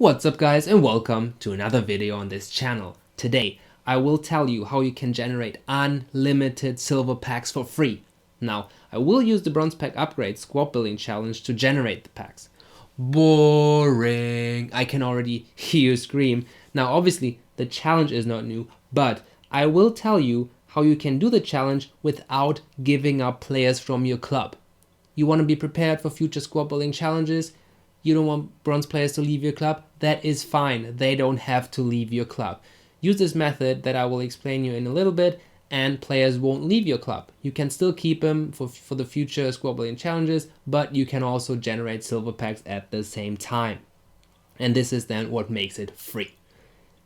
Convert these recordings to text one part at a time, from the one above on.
What's up guys, and welcome to another video on this channel. Today I will tell you how you can generate unlimited silver packs for free. Now I will use the bronze pack upgrade Squabbling challenge to generate the packs. Boring! I can already hear you scream. Now obviously the challenge is not new, but I will tell you how you can do the challenge without giving up players from your club. You want to be prepared for future Squabbling challenges? You don't want bronze players to leave your club? That is fine. They don't have to leave your club. Use this method that I will explain you in a little bit, and players won't leave your club. You can still keep them for the future Squabbling challenges, but you can also generate silver packs at the same time. And this is then what makes it free.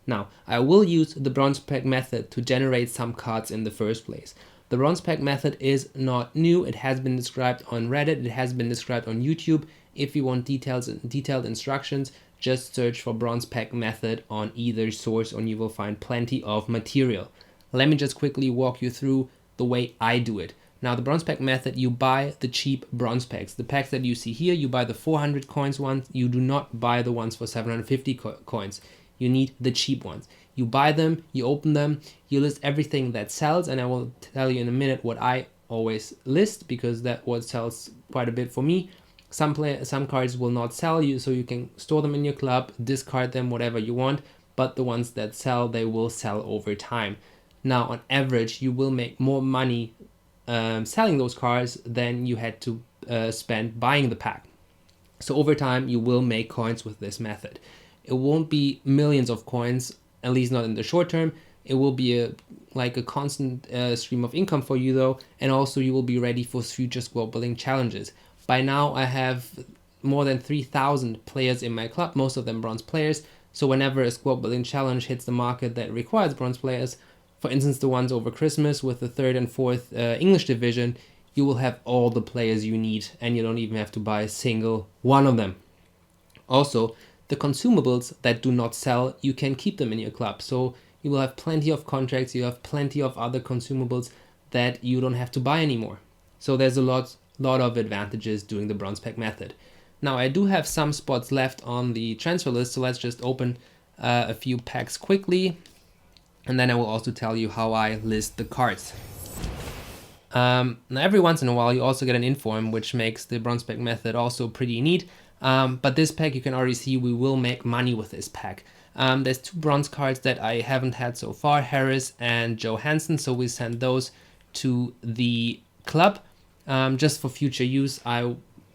Now, I will use the bronze pack method to generate some cards in the first place. The bronze pack method is not new. It has been described on Reddit. It has been described on YouTube. If you want detailed instructions, just search for bronze pack method on either source and you will find plenty of material. Let me just quickly walk you through the way I do it. Now, the bronze pack method, you buy the cheap bronze packs. The packs that you see here, you buy the 400 coins ones. You do not buy the ones for 750 coins. You need the cheap ones. You buy them, you open them, you list everything that sells, and I will tell you in a minute what I always list because that what sells quite a bit for me. Some cards will not sell you, so you can store them in your club, discard them, whatever you want, but the ones that sell, they will sell over time. Now, on average, you will make more money selling those cards than you had to spend buying the pack. So over time, you will make coins with this method. It won't be millions of coins, at least not in the short term. It will be like a constant stream of income for you though, and also you will be ready for future Squabbling challenges. By now I have more than 3,000 players in my club, most of them bronze players, so whenever a Squabbling challenge hits the market that requires bronze players, for instance the ones over Christmas with the 3rd and 4th English division, you will have all the players you need and you don't even have to buy a single one of them. Also, the consumables that do not sell, you can keep them in your club. So you will have plenty of contracts, you have plenty of other consumables that you don't have to buy anymore. So there's a lot of advantages doing the bronze pack method. Now I do have some spots left on the transfer list, so let's just open a few packs quickly. And then I will also tell you how I list the cards. Now every once in a while you also get an inform, which makes the bronze pack method also pretty neat. But this pack, you can already see we will make money with this pack. There's 2 bronze cards that I haven't had so far, Harris and Johansson, so we send those to the club just for future use.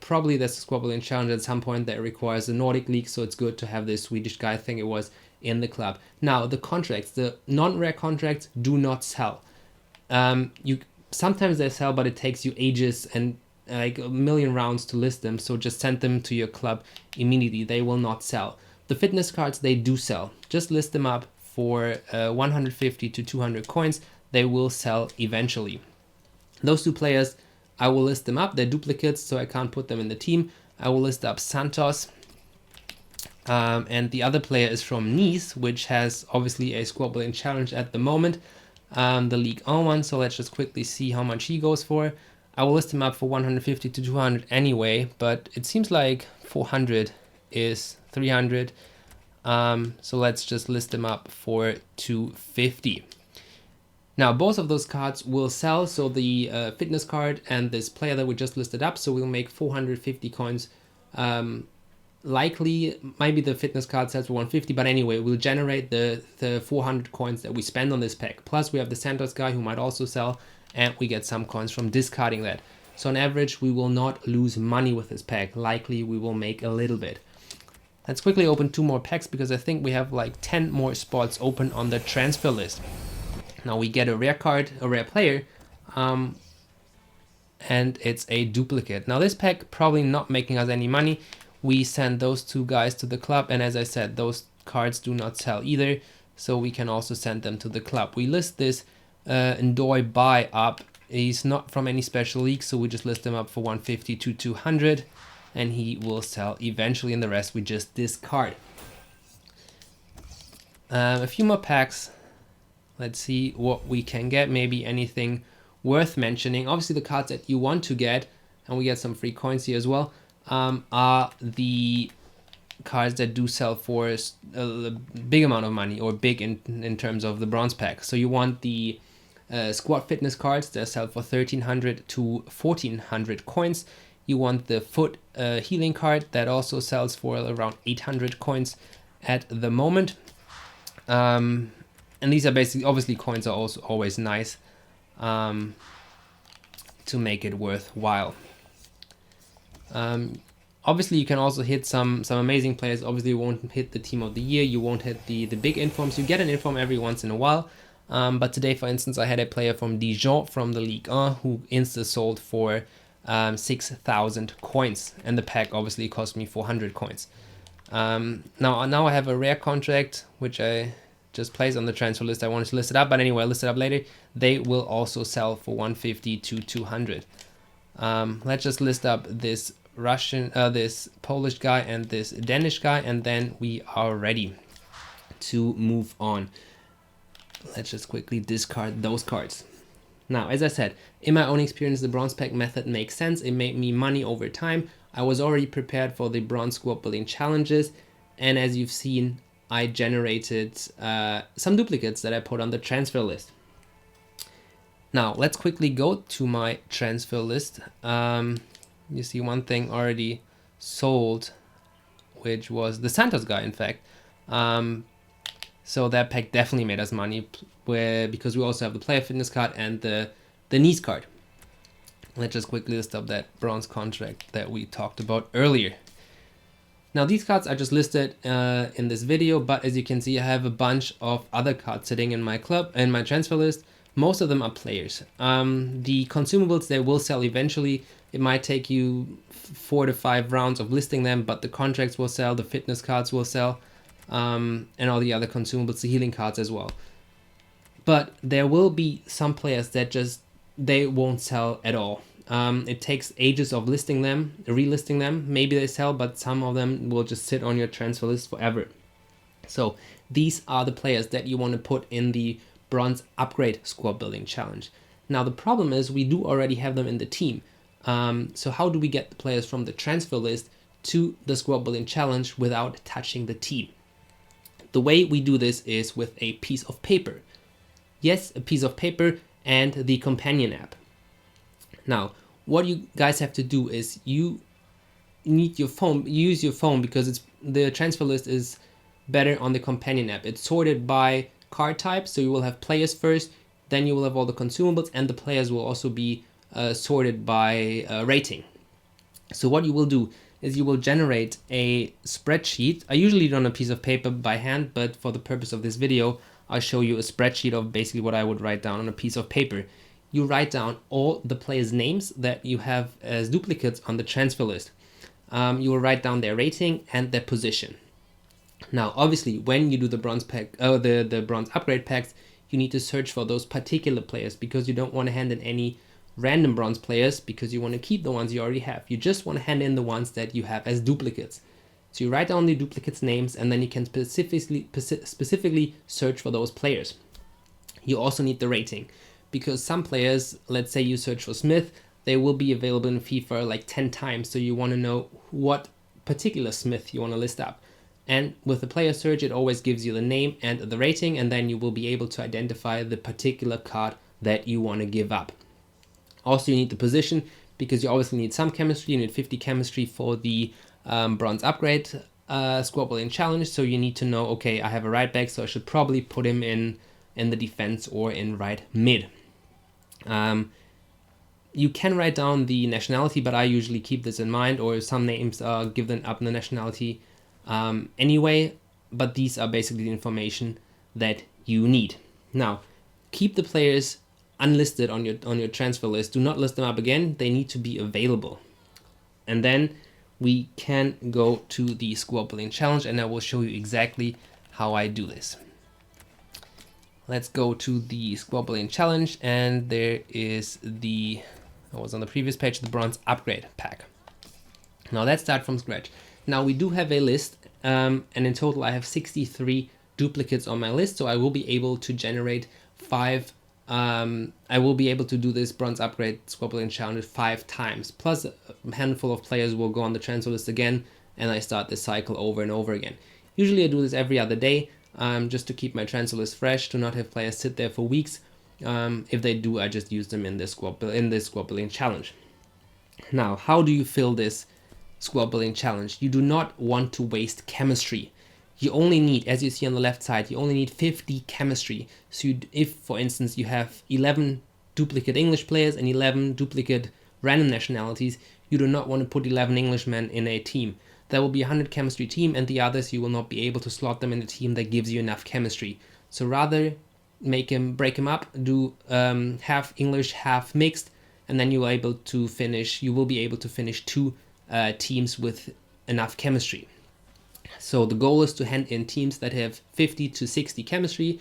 Probably there's a Squabbling challenge at some point that requires the Nordic League, so it's good to have this Swedish guy, I think it was, in the club. Now, the contracts, the non-rare contracts do not sell. Sometimes they sell, but it takes you ages and like a million rounds to list them, so just send them to your club immediately. They will not sell. The fitness cards, they do sell. Just list them up for 150 to 200 coins. They will sell eventually. Those 2 players, I will list them up. They're duplicates, so I can't put them in the team. I will list up Santos. And the other player is from Nice, which has obviously a Squabbling challenge at the moment. The League 1, so let's just quickly see how much he goes for. I will list him up for 150 to 200 anyway, but it seems like 400 is 300. So let's just list them up for 250. Now, both of those cards will sell, so the fitness card and this player that we just listed up, so we'll make 450 coins. Likely, maybe the fitness card sells for 150, but anyway, we'll generate the 400 coins that we spend on this pack. Plus, we have the Santos guy who might also sell, and we get some coins from discarding that. So on average, we will not lose money with this pack. Likely, we will make a little bit. Let's quickly open 2 more packs because I think we have like 10 more spots open on the transfer list. Now we get a rare card, a rare player, and it's a duplicate. Now this pack probably not making us any money. We send those 2 guys to the club, and as I said, those cards do not sell either, so we can also send them to the club. We list this Ndoy buy up. He's not from any special league, so we just list him up for 150 to 200, and he will sell eventually, and the rest we just discard. A few more packs. Let's see what we can get. Maybe anything worth mentioning. Obviously the cards that you want to get, and we get some free coins here as well, are the cards that do sell for a big amount of money, or big in terms of the bronze pack. So you want the squad fitness cards that sell for 1300 to 1400 coins. You want the foot healing card that also sells for around 800 coins at the moment. And these are basically, obviously coins are also always nice to make it worthwhile. Obviously you can also hit some amazing players. Obviously you won't hit the team of the year, you won't hit the big informs. You get an inform every once in a while. But today, for instance, I had a player from Dijon from the Ligue 1 who insta sold for 6,000 coins, and the pack obviously cost me 400 coins. Now I have a rare contract which I just placed on the transfer list. I wanted to list it up, but anyway, I'll list it up later. They will also sell for 150 to 200. Let's just list up this this Polish guy and this Danish guy, and then we are ready to move on. Let's just quickly discard those cards. Now, as I said, in my own experience, the bronze pack method makes sense. It made me money over time. I was already prepared for the bronze squad building challenges, and as you've seen, I generated some duplicates that I put on the transfer list. Now, let's quickly go to my transfer list. You see one thing already sold, which was the Santos guy, in fact. So that pack definitely made us money, because we also have the player fitness card and the Nice card. Let's just quickly list up that bronze contract that we talked about earlier. Now these cards are just listed in this video, but as you can see, I have a bunch of other cards sitting in my club and my transfer list. Most of them are players. The consumables, they will sell eventually. It might take you 4 to 5 rounds of listing them, but the contracts will sell, the fitness cards will sell, and all the other consumables, the healing cards as well. But there will be some players that they won't sell at all. It takes ages of listing them, relisting them. Maybe they sell, but some of them will just sit on your transfer list forever. So these are the players that you want to put in the bronze upgrade squad building challenge. Now the problem is we do already have them in the team. So how do we get the players from the transfer list to the squad building challenge without touching the team? The way we do this is with a piece of paper. Yes, a piece of paper and the companion app. Now, what you guys have to do is you need your phone, use your phone, because the transfer list is better on the companion app. It's sorted by card type, so you will have players first, then you will have all the consumables, and the players will also be sorted by rating. So what you will do is you will generate a spreadsheet. I usually do it on a piece of paper by hand, but for the purpose of this video, I'll show you a spreadsheet of basically what I would write down on a piece of paper. You write down all the players' names that you have as duplicates on the transfer list. You will write down their rating and their position. Now, obviously, when you do the bronze pack, the bronze upgrade packs, you need to search for those particular players, because you don't want to hand in any random bronze players, because you want to keep the ones you already have. You just want to hand in the ones that you have as duplicates. So you write down the duplicates' names, and then you can specifically search for those players. You also need the rating, because some players, let's say you search for Smith, they will be available in FIFA like 10 times. So you want to know what particular Smith you want to list up. And with the player search, it always gives you the name and the rating, and then you will be able to identify the particular card that you want to give up. Also, you need the position, because you obviously need some chemistry. You need 50 chemistry for the bronze upgrade squad building challenge. So you need to know, okay, I have a right back, so I should probably put him in the defense or in right mid. You can write down the nationality, but I usually keep this in mind, or some names give them up in the nationality anyway, but these are basically the information that you need. Now, keep the players unlisted on your transfer list. Do not list them up again. They need to be available. And then we can go to the squad building challenge, and I will show you exactly how I do this. Let's go to the squad building challenge, and there is I was on the previous page, the bronze upgrade pack. Now let's start from scratch. Now we do have a list, and in total I have 63 duplicates on my list, so I will be able to generate 5. I will be able to do this bronze upgrade squad building challenge 5 times. Plus a handful of players will go on the transfer list again, and I start this cycle over and over again. Usually I do this every other day, just to keep my transfer list fresh, to not have players sit there for weeks. If they do, I just use them in this Squabbling challenge. Now, how do you fill this Squabbling challenge? You do not want to waste chemistry. You only need, as you see on the left side, you only need 50 chemistry. So if, for instance, you have 11 duplicate English players and 11 duplicate random nationalities, you do not want to put 11 Englishmen in a team. That will be a 100 chemistry team, and the others you will not be able to slot them in a team that gives you enough chemistry. So rather break him up, do half English, half mixed, and then you will be able to finish 2 teams with enough chemistry. So the goal is to hand in teams that have 50 to 60 chemistry,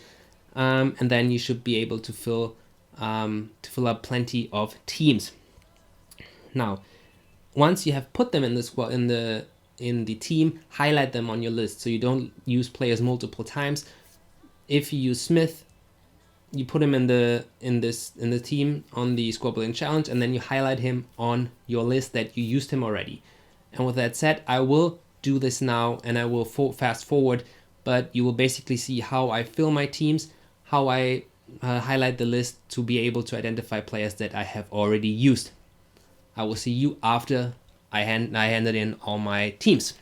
and then you should be able to fill up plenty of teams. Now, once you have put them in the team, highlight them on your list so you don't use players multiple times. If you use Smith, you put him in the team on the Squabbling challenge, and then you highlight him on your list that you used him already. And with that said, I will do this now, and I will fast forward, but you will basically see how I fill my teams, how I highlight the list to be able to identify players that I have already used. I will see you after I handed in all my teams.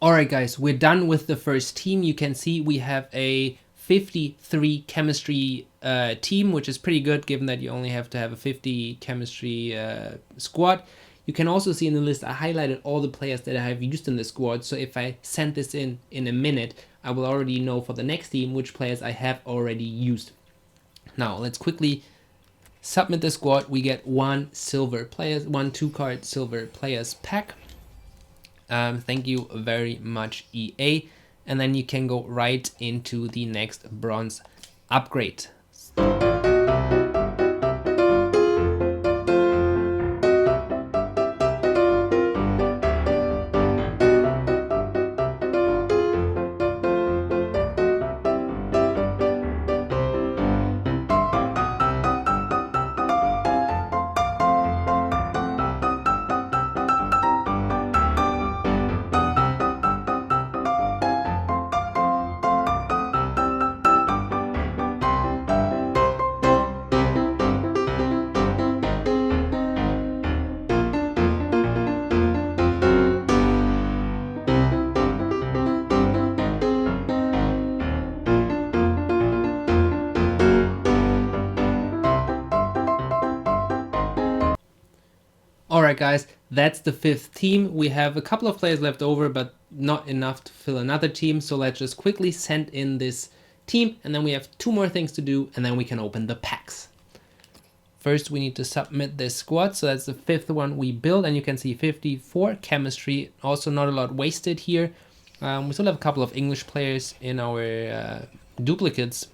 Alright guys, we're done with the first team. You can see we have a 53 chemistry team, which is pretty good given that you only have to have a 50 chemistry squad. You can also see in the list I highlighted all the players that I have used in the squad, so if I send this in a minute, I will already know for the next team which players I have already used. Now let's quickly submit the squad. We get one 2-card silver players pack. Thank you very much, EA. And then you can go right into the next bronze upgrade. Alright guys, that's the 5th team. We have a couple of players left over, but not enough to fill another team. So let's just quickly send in this team, and then we have 2 more things to do, and then we can open the packs. First, we need to submit this squad. So that's the 5th one we built, and you can see 54 chemistry. Also not a lot wasted here. We still have a couple of English players in our duplicates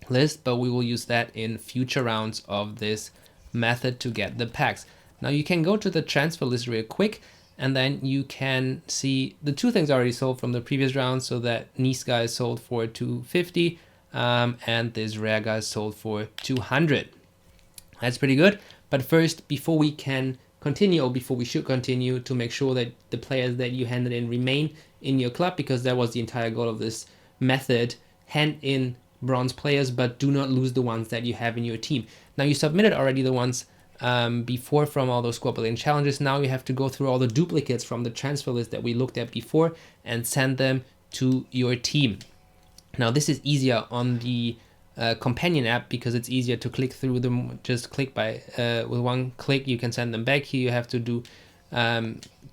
list, but we will use that in future rounds of this method to get the packs. Now you can go to the transfer list real quick, and then you can see the 2 things already sold from the previous round. So that Nice guy is sold for 250, and this rare guy is sold for 200. That's pretty good. But first, before we can continue, or before we should continue, to make sure that the players that you handed in remain in your club, because that was the entire goal of this method, hand in bronze players, but do not lose the ones that you have in your team. Now you submitted already the ones before from all those Squabbling challenges. Now you have to go through all the duplicates from the transfer list that we looked at before and send them to your team. Now this is easier on the companion app because it's easier to click through them. Just click by with one click you can send them back. Here you have to do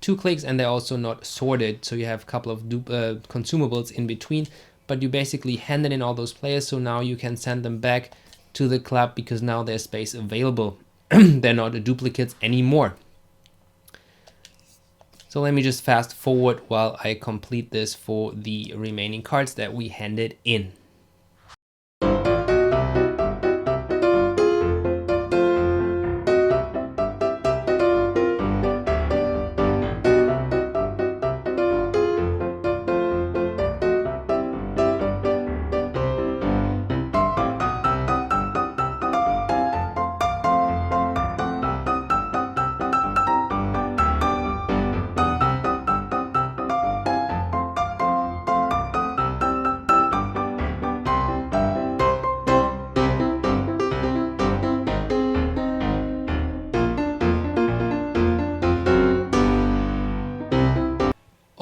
2 clicks, and they're also not sorted, so you have a couple of consumables in between, but you basically handed in all those players, so now you can send them back to the club because now there's space available. They're not duplicates anymore. So let me just fast forward while I complete this for the remaining cards that we handed in.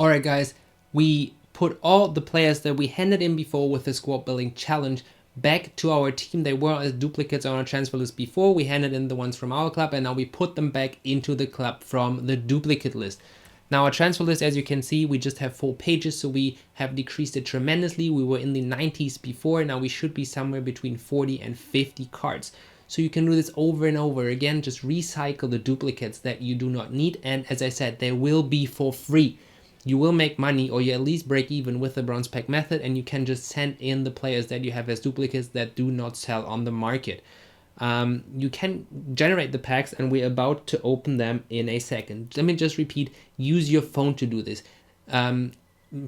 Alright guys, we put all the players that we handed in before with the squad building challenge back to our team. They were as duplicates on our transfer list before. We handed in the ones from our club, and now we put them back into the club from the duplicate list. Now our transfer list, as you can see, we just have 4 pages, so we have decreased it tremendously. We were in the 90s before, now we should be somewhere between 40 and 50 cards. So you can do this over and over again, just recycle the duplicates that you do not need, and as I said, they will be for free. You will make money, or you at least break even with the bronze pack method, and you can just send in the players that you have as duplicates that do not sell on the market. You can generate the packs, and we're about to open them in a second. Let me just repeat, use your phone to do this.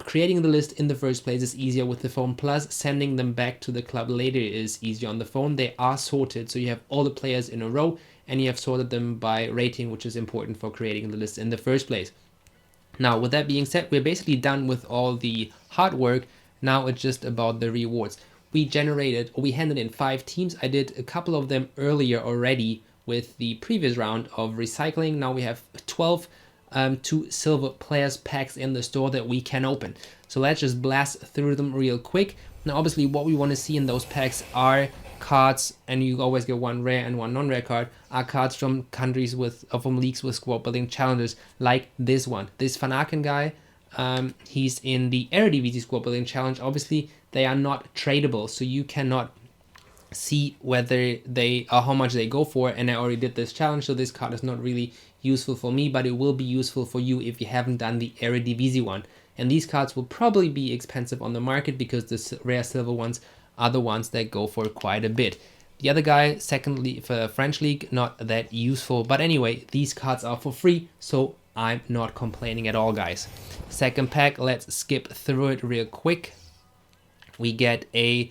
Creating the list in the first place is easier with the phone, plus sending them back to the club later is easier on the phone. They are sorted, so you have all the players in a row, and you have sorted them by rating, which is important for creating the list in the first place. Now, with that being said, we're basically done with all the hard work. Now it's just about the rewards. We handed in 5 teams. I did a couple of them earlier already with the previous round of recycling. Now we have 12 2 silver players packs in the store that we can open. So let's just blast through them real quick. Now, obviously, what we want to see in those packs are cards, and you always get 1 rare and 1 non-rare card, are cards from countries from leagues with squad building challenges, like this one. This Van Aken guy, he's in the Eredivisie squad building challenge. Obviously, they are not tradable, so you cannot see whether they are how much they go for, and I already did this challenge, so this card is not really useful for me, but it will be useful for you if you haven't done the Eredivisie one. And these cards will probably be expensive on the market because the rare silver ones are the ones that go for quite a bit. The other guy, secondly, for French League, not that useful. But anyway, these cards are for free, so I'm not complaining at all, guys. Second pack, let's skip through it real quick. We get a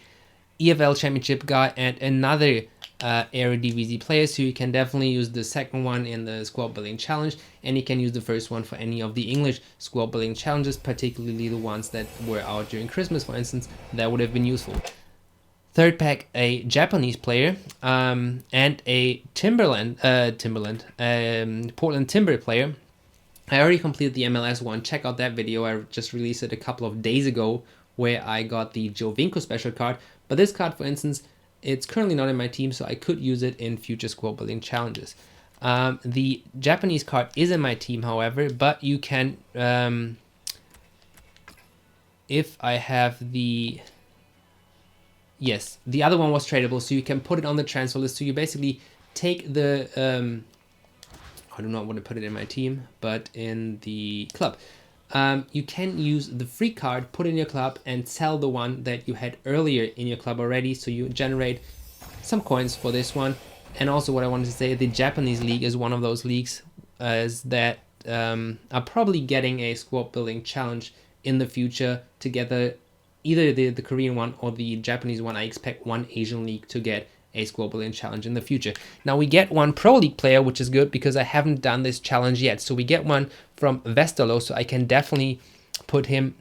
EFL Championship guy and another Eredivisie player, so you can definitely use the second one in the squad building challenge, and you can use the first one for any of the English squad building challenges, particularly the ones that were out during Christmas, for instance. That would have been useful. Third pack, a Japanese player and a Portland Timber player. I already completed the MLS one. Check out that video. I just released it a couple of days ago where I got the Jovinko special card. But this card, for instance, it's currently not in my team, so I could use it in future squad building challenges. The Japanese card is in my team, however, but you can, if I have the... Yes, the other one was tradable, so you can put it on the transfer list. So you basically take the, I do not want to put it in my team, but in the club. You can use the free card, put in your club, and sell the one that you had earlier in your club already. So you generate some coins for this one. And also what I wanted to say, the Japanese league is one of those leagues that are probably getting a squad building challenge in the future together. Either the Korean one or the Japanese one. I expect one Asian league to get a squad building challenge in the future. Now we get one Pro League player, which is good because I haven't done this challenge yet. So we get one from Westerlo, so I can definitely put him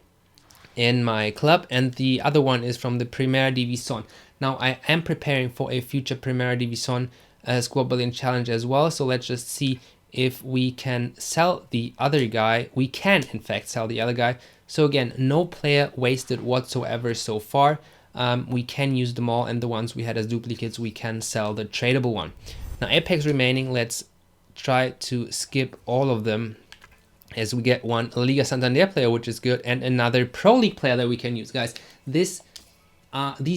in my club. And the other one is from the Primera División. Now I am preparing for a future Primera División Squabbling challenge as well. So let's just see if we can sell the other guy. We can in fact sell the other guy. So again, no player wasted whatsoever so far. We can use them all, and the ones we had as duplicates we can sell the tradable one. Now 8 packs remaining. Let's try to skip all of them, as we get one Liga Santander player, which is good, and another Pro League player that we can use. Guys, these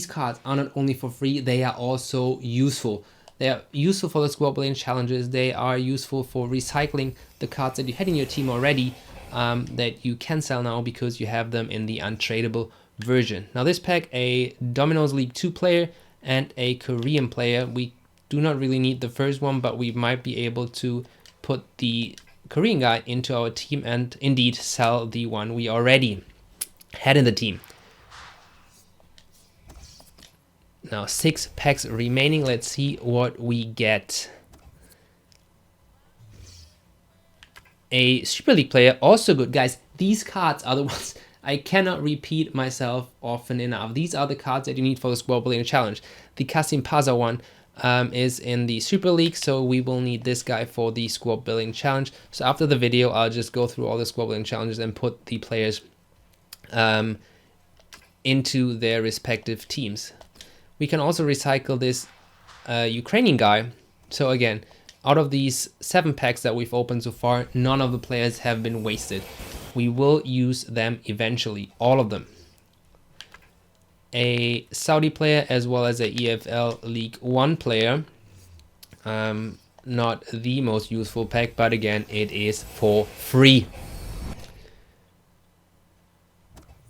cards are not only for free, they are also useful. They are useful for the Squabbling challenges. They are useful for recycling the cards that you had in your team already, that you can sell now because you have them in the untradeable version. Now this pack, a Domino's League 2 player and a Korean player. We do not really need the first one, but we might be able to put the Korean guy into our team and indeed sell the one we already had in the team. Now 6 packs remaining. Let's see what we get. A Super League player, also good. Guys, these cards are the ones I cannot repeat myself often enough. These are the cards that you need for the Squabbling challenge. The Kasim Paza one is in the Super League, so we will need this guy for the Squabbling challenge. So after the video, I'll just go through all the Squabbling challenges and put the players into their respective teams. We can also recycle this Ukrainian guy. So again, out of these 7 packs that we've opened so far, none of the players have been wasted. We will use them eventually, all of them. A Saudi player as well as a EFL League 1 player. Not the most useful pack, but again, it is for free.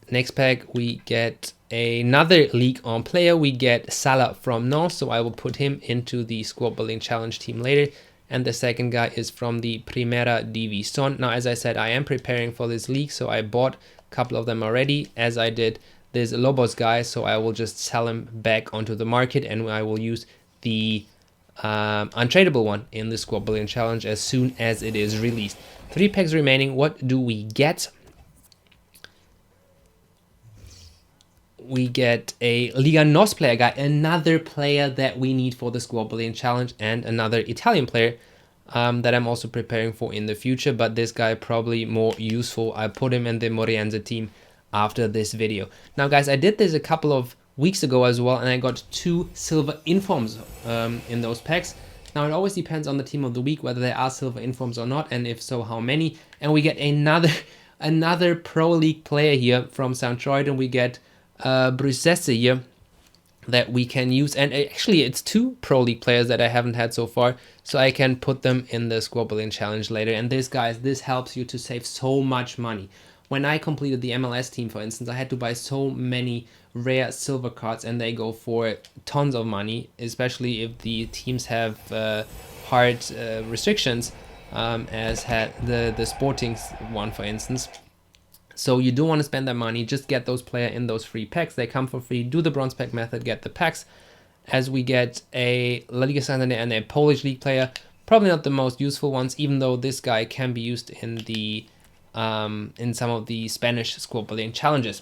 Next pack, we get another League 1 player. We get Salah from Nantes, so I will put him into the Squabbling challenge team later. And the second guy is from the Primera División. Now, as I said, I am preparing for this league, so I bought a couple of them already, as I did this Lobos guy, so I will just sell him back onto the market, and I will use the untradeable one in the Squabbling challenge as soon as it is released. 3 packs remaining. What do we get? We get a Liga NOS player guy, another player that we need for the Squabbling challenge, and another Italian player that I'm also preparing for in the future, but this guy probably more useful. I put him in the Morienza team after this video. Now guys, I did this a couple of weeks ago as well, and I got 2 silver informs in those packs. Now it always depends on the team of the week whether there are silver informs or not, and if so, how many. And we get another Pro League player here from Santroiden. We get Brusese here that we can use, and actually it's 2 Pro League players that I haven't had so far, so I can put them in the Squabbling challenge later. And this, guys, this helps you to save so much money. When I completed the MLS team, for instance, I had to buy so many rare silver cards, and they go for tons of money, especially if the teams have hard restrictions, as had the Sporting one, for instance. So you don't want to spend that money. Just get those players in those free packs. They come for free. Do the bronze pack method, get the packs. As we get a La Liga Santander and a Polish league player, probably not the most useful ones, even though this guy can be used in the in some of the Spanish Squabbling challenges.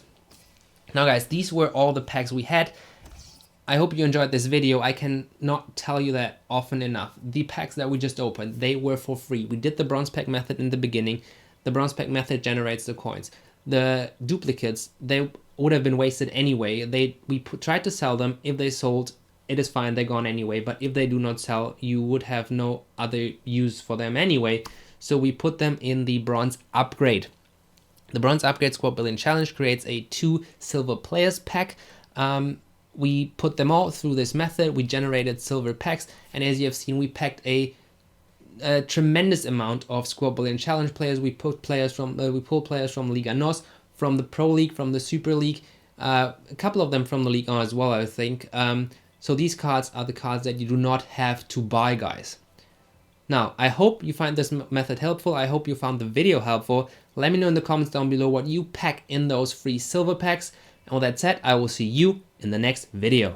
Now guys, these were all the packs we had. I hope you enjoyed this video. I cannot tell you that often enough. The packs that we just opened, they were for free. We did the bronze pack method in the beginning. The bronze pack method generates the coins. The duplicates, they would have been wasted anyway. We tried to sell them. If they sold, it is fine, they're gone anyway. But if they do not sell, you would have no other use for them anyway. So we put them in the bronze upgrade. The bronze upgrade Squabbling challenge creates a 2 silver players pack. We put them all through this method. We generated silver packs, and as you have seen, we packed a tremendous amount of Squabbling challenge players. We pulled players from Liga NOS, from the Pro League, from the Super League, a couple of them from the League 1 as well, I think. So these cards are the cards that you do not have to buy, guys. Now, I hope you find this method helpful. I hope you found the video helpful. Let me know in the comments down below what you pack in those free silver packs. And with that said, I will see you in the next video.